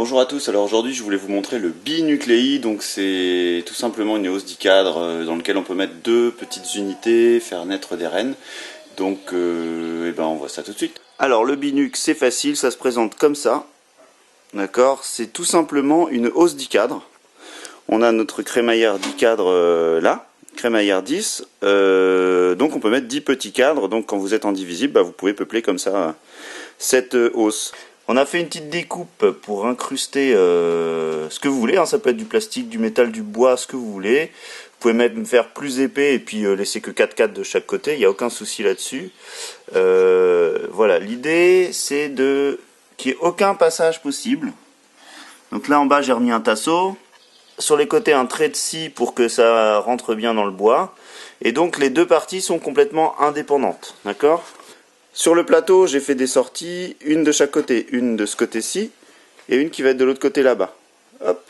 Bonjour à tous, alors aujourd'hui je voulais vous montrer le binucléi, donc c'est tout simplement une hausse dicadre dans lequel on peut mettre deux petites unités, faire naître des rennes, donc on voit ça tout de suite. Alors le binuc c'est facile, ça se présente comme ça, d'accord, c'est tout simplement une hausse dicadre. On a notre crémaillère dicadre là, crémaillère 10, donc on peut mettre 10 petits cadres, donc quand vous êtes en divisible, vous pouvez peupler comme ça cette hausse. On a fait une petite découpe pour incruster ce que vous voulez, hein. Ça peut être du plastique, du métal, du bois, ce que vous voulez. Vous pouvez même faire plus épais et puis laisser que 4 cadres de chaque côté, il n'y a aucun souci là-dessus. Voilà, l'idée c'est qu'il n'y ait aucun passage possible. Donc là en bas j'ai remis un tasseau, sur les côtés un trait de scie pour que ça rentre bien dans le bois. Et donc les deux parties sont complètement indépendantes, d'accord ? Sur le plateau, j'ai fait des sorties, une de chaque côté, une de ce côté-ci, et une qui va être de l'autre côté là-bas. Hop.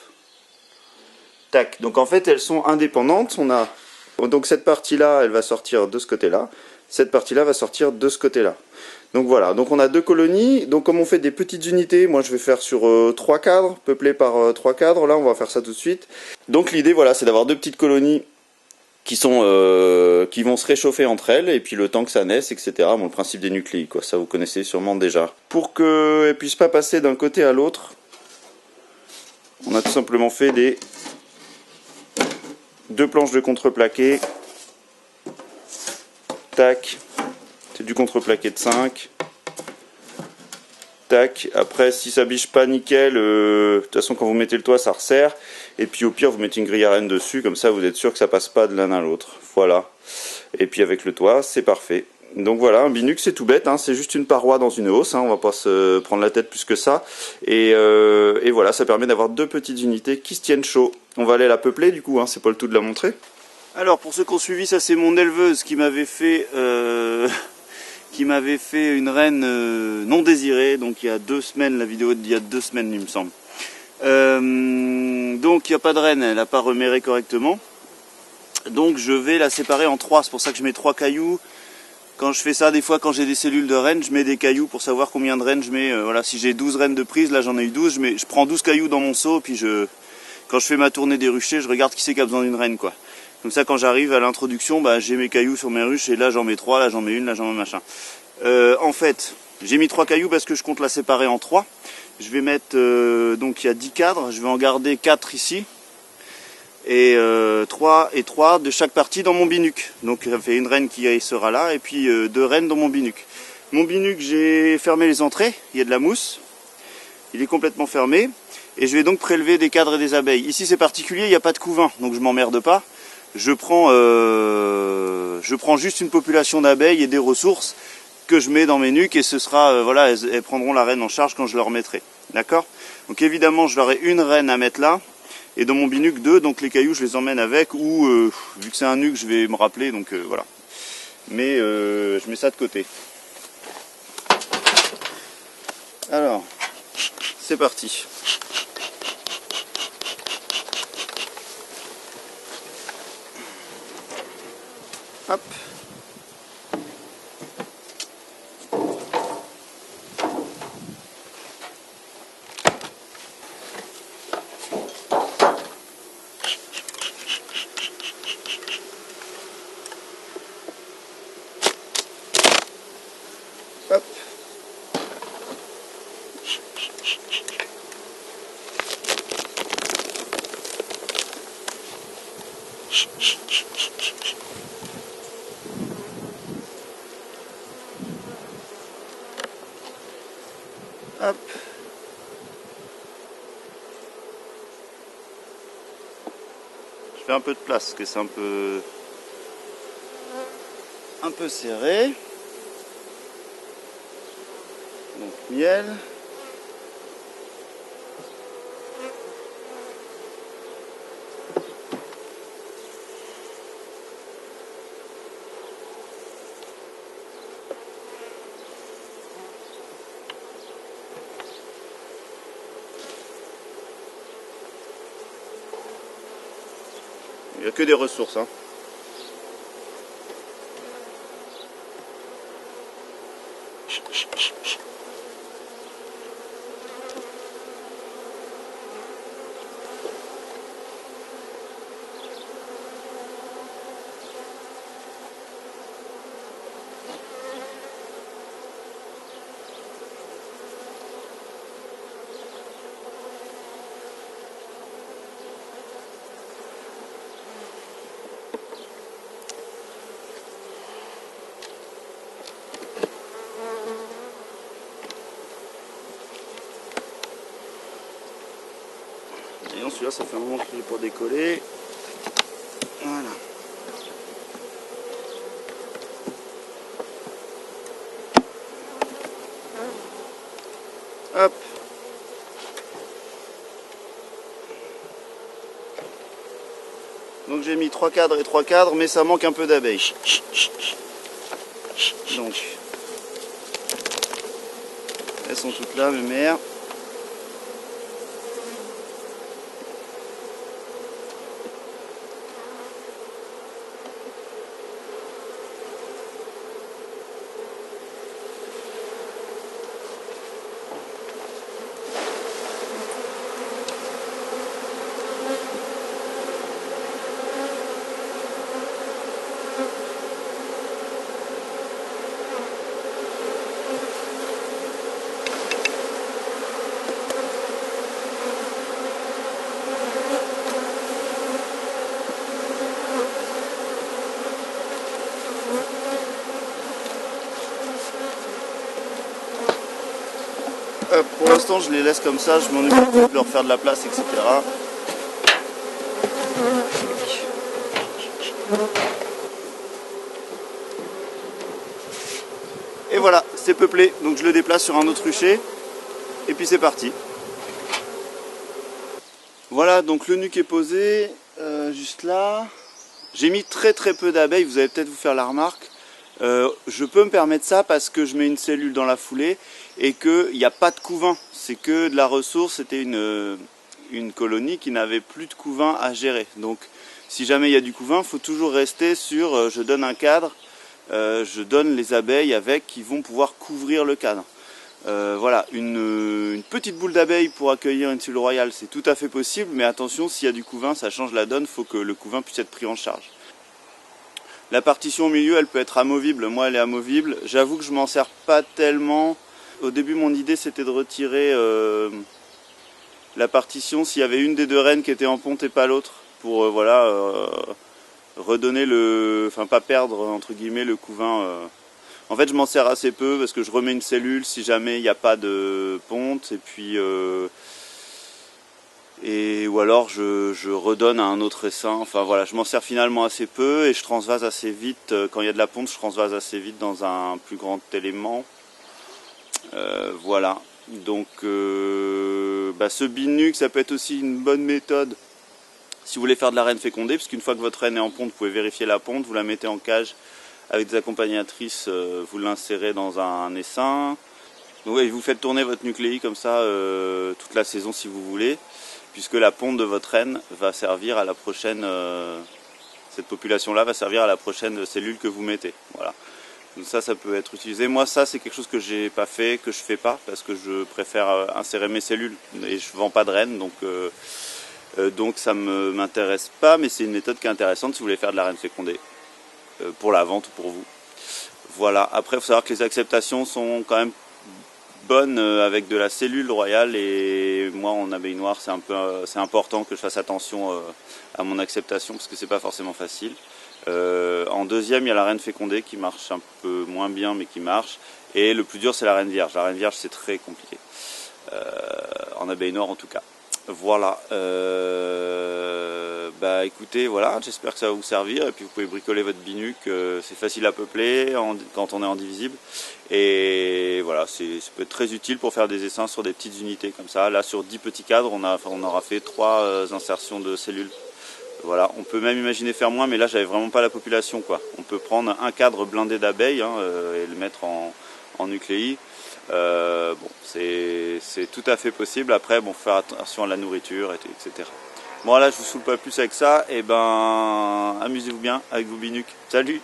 Tac. Donc en fait, elles sont indépendantes. Donc cette partie-là, elle va sortir de ce côté-là. Cette partie-là va sortir de ce côté-là. Donc voilà. Donc on a deux colonies. Donc comme on fait des petites unités, moi je vais faire sur 3 cadres, peuplés par 3 cadres. Là, on va faire ça tout de suite. Donc l'idée, voilà, c'est d'avoir deux petites colonies qui vont se réchauffer entre elles, et puis le temps que ça naisse, etc. Bon, le principe des nucléi, quoi, ça vous connaissez sûrement déjà. Pour qu'elles ne puissent pas passer d'un côté à l'autre, on a tout simplement fait deux planches de contreplaqué. Tac, c'est du contreplaqué de 5. Tac, après si ça biche pas nickel, de toute façon quand vous mettez le toit ça resserre, et puis au pire vous mettez une grille à rennes dessus, comme ça vous êtes sûr que ça passe pas de l'un à l'autre, voilà. Et puis avec le toit c'est parfait. Donc voilà, un binuc c'est tout bête, hein, c'est juste une paroi dans une hausse, hein, on va pas se prendre la tête plus que ça, et voilà, ça permet d'avoir deux petites unités qui se tiennent chaud. On va aller la peupler du coup, hein, c'est pas le tout de la montrer. Alors pour ceux qui ont suivi, ça c'est mon éleveuse qui m'avait fait... une reine non désirée, donc il y a 2 semaines, la vidéo d'il y a 2 semaines il me semble. Donc il n'y a pas de reine, elle n'a pas reméré correctement. Donc je vais la séparer en 3, c'est pour ça que je mets 3 cailloux. Quand je fais ça, des fois quand j'ai des cellules de reine, je mets des cailloux pour savoir combien de reines je mets. Voilà, si j'ai 12 reines de prise, là j'en ai eu 12, je prends 12 cailloux dans mon seau, puis quand je fais ma tournée des ruchers, je regarde qui c'est qui a besoin d'une reine, quoi. Comme ça, quand j'arrive à l'introduction, j'ai mes cailloux sur mes ruches, et là j'en mets 3, là j'en mets une, là j'en mets machin. En fait, j'ai mis 3 cailloux parce que je compte la séparer en 3. Je vais mettre, donc il y a 10 cadres, je vais en garder 4 ici. Et 3 et 3 de chaque partie dans mon binuc. Donc ça fait une reine qui sera là, et puis 2 reines dans mon binuc. Mon binuc, j'ai fermé les entrées, il y a de la mousse. Il est complètement fermé. Et je vais donc prélever des cadres et des abeilles. Ici c'est particulier, il n'y a pas de couvain, donc je m'emmerde pas. Je prends juste une population d'abeilles et des ressources que je mets dans mes nuques, et ce sera, voilà, elles prendront la reine en charge quand je leur mettrai. D'accord? Donc évidemment, je leur ai une reine à mettre là, et dans mon binuc 2, donc les cailloux, je les emmène avec, ou vu que c'est un nuque, je vais me rappeler, donc voilà. Mais je mets ça de côté. Alors, c'est parti. Hop. Hop. Hop. Je fais un peu de place parce que c'est un peu serré. Donc miel. Il n'y a que des ressources, hein. celui-là ça fait un moment qu'il est pour décoller. Voilà. Hop. Donc j'ai mis 3 cadres et 3 cadres, mais ça manque un peu d'abeilles. Donc, elles sont toutes là, mes mères. Pour l'instant je les laisse comme ça, je m'en occupe de leur faire de la place, etc. Et voilà, c'est peuplé, donc je le déplace sur un autre rucher, et puis c'est parti. Voilà, donc le nuque est posé, juste là. J'ai mis très peu d'abeilles, vous allez peut-être vous faire la remarque. Je peux me permettre ça parce que je mets une cellule dans la foulée et qu'il n'y a pas de couvain. C'est que de la ressource, c'était une colonie qui n'avait plus de couvain à gérer. Donc si jamais il y a du couvain, il faut toujours rester sur je donne un cadre, je donne les abeilles avec qui vont pouvoir couvrir le cadre. Voilà, une petite boule d'abeilles pour accueillir une cellule royale, c'est tout à fait possible, mais attention, s'il y a du couvain, ça change la donne, il faut que le couvain puisse être pris en charge. La partition au milieu, elle peut être amovible, moi elle est amovible. J'avoue que je m'en sers pas tellement. Au début, mon idée c'était de retirer la partition s'il y avait une des deux reines qui était en ponte et pas l'autre, pour redonner enfin pas perdre entre guillemets le couvain. En fait, je m'en sers assez peu parce que je remets une cellule si jamais il n'y a pas de ponte, et puis ou alors je redonne à un autre essaim. Enfin voilà, je m'en sers finalement assez peu et je transvase assez vite. Quand il y a de la ponte, je transvase assez vite dans un plus grand élément. Voilà, donc ce binuc, ça peut être aussi une bonne méthode si vous voulez faire de la reine fécondée, parce qu'une fois que votre reine est en ponte, vous pouvez vérifier la ponte, vous la mettez en cage avec des accompagnatrices, vous l'insérez dans un essaim. Donc, et vous faites tourner votre nucléi comme ça toute la saison si vous voulez, puisque la ponte de votre reine va servir à la prochaine, cette population-là va servir à la prochaine cellule que vous mettez. Voilà. Donc ça peut être utilisé. Moi, ça, c'est quelque chose que j'ai pas fait, que je fais pas, parce que je préfère insérer mes cellules et je vends pas de reine, donc ça m'intéresse pas, mais c'est une méthode qui est intéressante si vous voulez faire de la reine fécondée, pour la vente ou pour vous. Voilà. Après, il faut savoir que les acceptations sont quand même bonnes avec de la cellule royale, et moi en abeille noire c'est important que je fasse attention à mon acceptation parce que c'est pas forcément facile. En deuxième, il y a la reine fécondée qui marche un peu moins bien mais qui marche, et le plus dur c'est la reine vierge. La reine vierge c'est très compliqué en abeille noire en tout cas. Voilà, écoutez, voilà, j'espère que ça va vous servir, et puis vous pouvez bricoler votre binuc, c'est facile à peupler quand on est en divisible, et voilà, ça peut être très utile pour faire des essaims sur des petites unités comme ça. Là sur 10 petits cadres, on aura fait 3 insertions de cellules. Voilà, on peut même imaginer faire moins, mais là j'avais vraiment pas la population quoi. On peut prendre un cadre blindé d'abeilles et le mettre en nucléi. C'est tout à fait possible. Après, faut faire attention à la nourriture, etc. Bon, là, je vous saoule pas plus avec ça. Et amusez-vous bien avec vos binucs. Salut!